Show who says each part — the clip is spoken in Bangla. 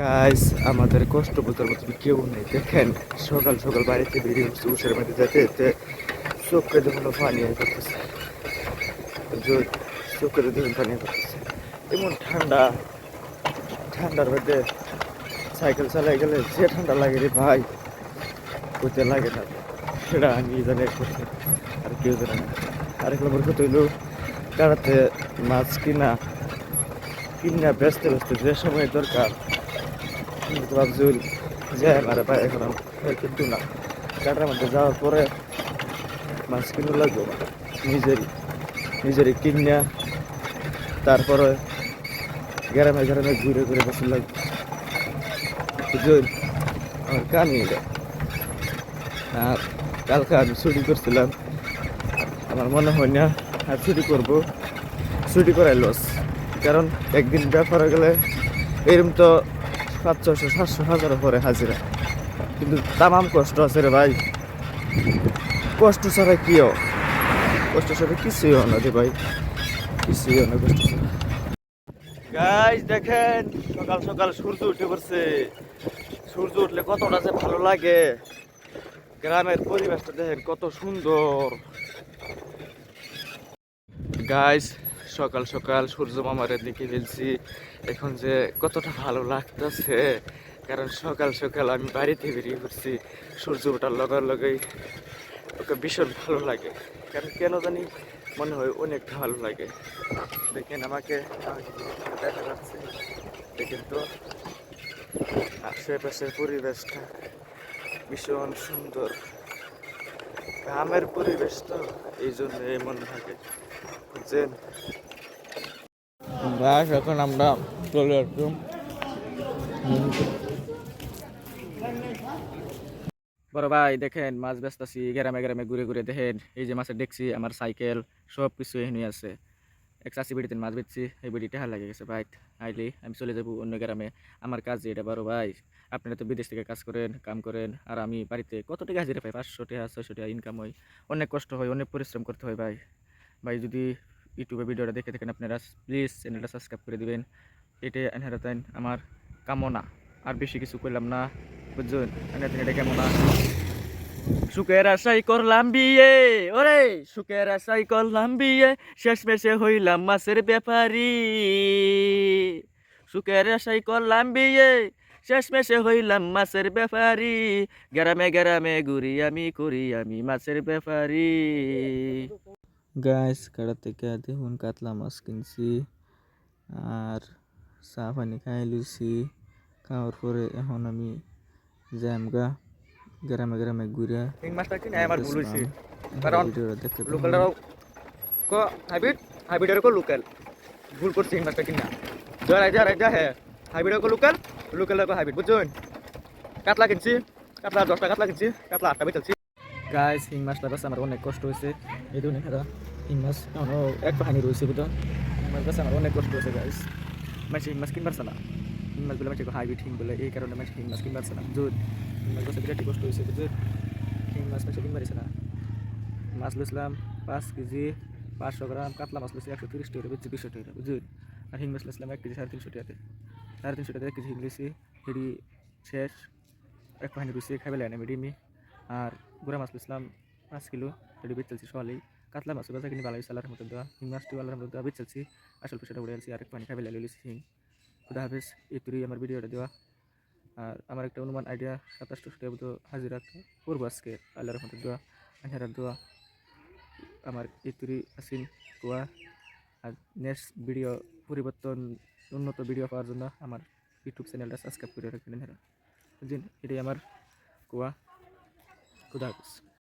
Speaker 1: গাইস আমাদের কষ্ট বোঝার মতন কেউ নেই। দেখেন সকাল সকাল বাড়িতে বেরিয়ে হচ্ছে উষের মধ্যে যেতে যেতে চোখে দেখুন পানি হয়ে পড়তেছে, চোখে দেখুন পানি হয়ে পড়তেছে। এমন ঠান্ডা, ঠান্ডার মধ্যে সাইকেল চালাই গেলে যে ঠান্ডা লাগে রে ভাই, করতে লাগে না, সেটা আমি জানি করতে, আর কেউ জানে না। আরেক নম্বর কথা হইলো কারাতে মাছ কিনা কিনা ব্যস্ত ব্যস্ত যে সময় দরকার ভাবছিল যে আমার ভাই এখন কিন্তু না, কাটার মধ্যে যাওয়ার পরে মাছ কিনে লাগবো নিজেরই নিজেরই কিনিয়া, তারপরে গ্রামে গ্রামে ঘুরে ঘুরে বসে লাগবে, বুঝলেন আমার কামি এটা। আর কালকে আমি ছুটি করছিলাম, আমার মনে হয় না আর ছুটি করবো, ছুটি করাই লস। কারণ একদিন ব্যাপারে গেলে এরকম তো 500-600-700 পরে হাজিরা, কিন্তু তামাম কষ্ট আছে রে ভাই। কষ্ট ছাড়া কিও, কষ্ট ছাড়া কিছুই হয় না রে ভাই, কিছুই হয় না কষ্ট ছাড়া। গাইস দেখেন সকাল সকাল সূর্য উঠে পড়ছে, সূর্য উঠলে কতটা যে ভালো লাগে। গ্রামের পরিবেশটা দেখেন কত সুন্দর। গাইস সকাল সকাল সূর্য মামারে দেখে ফেলছি, এখন যে কতটা ভালো লাগতেছে, কারণ সকাল সকাল আমি বাড়িতে বেরিয়ে পড়ছি। সূর্য ওঠার লগে লগেই ওকে ভীষণ ভালো লাগে, কারণ কেন জানি মনে হয় অনেক ভালো লাগে। দেখেন আমাকে দেখা যাচ্ছে, দেখেন তো আশেপাশের পরিবেশটা ভীষণ সুন্দর, গ্রামের পরিবেশ তো এই জন্য এমন থাকে, বুঝছেন। ব্যাস এখন আমরা চলে আসলাম বড় ভাই। দেখেন মাছ বেচতাছি গ্রামে গ্রামে ঘুরে ঘুরে, দেখেন এই যে মাছের দেখছি, আমার সাইকেল সব কিছু এখানে আছে। এক চাষি বেড়িতে মাছ বেচছি, এই বেড়ি টাকা লাগে গেছে ভাই। আইলি আমি চলে যাবো অন্য গ্রামে, আমার কাজ এটা বড় ভাই। আপনারা তো বিদেশ থেকে কাজ করেন, কাম করেন, আর আমি বাড়িতে কত টাকা হাজিরা পাই, 500 টাকা 600 টাকা ইনকাম হয়। অনেক কষ্ট হয়, অনেক পরিশ্রম করতে হয় ভাই। ভাই যদি ইউটিউবে ভিডিওটা দেখে থাকেন আপনারা প্লিজ চ্যানেলটা সাবস্ক্রাইব করে দিবেন, এটাই এনহারাতেন আমার কামনা। আর বেশি কিছু করলাম না, বুঝছেন, এনহারাতেন এটা কেমন না। সুখের আশাই করলাম বিয়ে, ওরে সুখের আশাই করলাম বিয়ে, শেষ মেশে হইলাম মাছের ব্যাপারী। সুখের আশাই করলাম বিয়ে, শেষ মেশে হইলাম মাছের ব্যাপারী। গ্রামে গ্রামে ঘুরি আমি, করি আমি মাছের ব্যাপারী। গাইস কাড়া থেকে দেখুন কাতলা মাছ কিনছি, আর চা পানি খাই লুছি। খাওয়ার পরে এখন আমি জামগা গ্রামে গ্রামে ঘুরে এই মাছটা কিনে আমার ভুল হইছে, কারণ ভিডিওটা দেখতে লোকালটাও কো হাইব্রিড, হাইব্রিডের কো লোকাল, ভুল করছি এই মাছটা কিনা। যা হ্যাঁ হাইব্রিডের কো লোকাল, লোকালের কো হাইব্রিড, বুঝছেন। কাতলা কিনছি, কাতলা 10টা কাতলা কিনছি, কাতলা 8টা বেচলছি। গাইস হিং মাছটা বাস আমার অনেক কষ্ট হয়েছে, এই ধরনের খেলা হিং মাছ এখনো এক পাহানি রয়েছে, বুঝো হিং মাছ বাস আমার অনেক কষ্ট হয়েছে গাইস। মাছ হিং মাছ কিনবার না, হিং মাছ বলে মাছ হাইব্রিড হিং বলে, এই কারণে মাছ হিং মাছ কিনবার না, বুঝুন। হিং মাছ বাসে বিরাট কষ্ট হয়েছে, বুঝুন। হিং মাছ মাছ কিনবার না, মাছ লইছিলাম 5 কেজি 500 গ্রাম, কাতলা মাছ লইছি 130 টাকা, বেচছি 200 টাকা, বুঝুন। আর হিং মাছ লইছিলাম 1 কেজি 350 টাকাতে, 350 টাকা 1 কেজি হিং লইছি, হেডি শেষ এক পাহানি রয়েছে খাইবে লাগে না মেডিমি। আর গুড়া মাছ লইছিলাম 5 কিলো, সেটা বেচলছি সকালেই। কাতলা মাছ বাজার কিনে ভালো হয়েছে আল্লাহর মতো দেওয়া, হিং মাছটি আল্লাহর মতো দেওয়া বেচলছি, আসল পয়সাটা উড়ে আনছি, আর এক পানি খাইবে লাগে লইছি হিং। খুদা হাফেজ, এই তুই আমার ভিডিওটা দেওয়া। আর আমার একটা অনুমান আইডিয়া 2700 টাকা মতো হাজিরা করবো আজকে, আল্লাহর মতো দেওয়া আনহারার দোয়া। আমার এই তুই আসিন গোয়া। আর নেক্সট ভিডিও পরিবর্তন, উন্নত ভিডিও পাওয়ার জন্য আমার ইউটিউব চ্যানেলটা সাবস্ক্রাইব করে রাখবেন, বুঝলেন। এটাই আমার গোয়া। খুদা হাফেজ।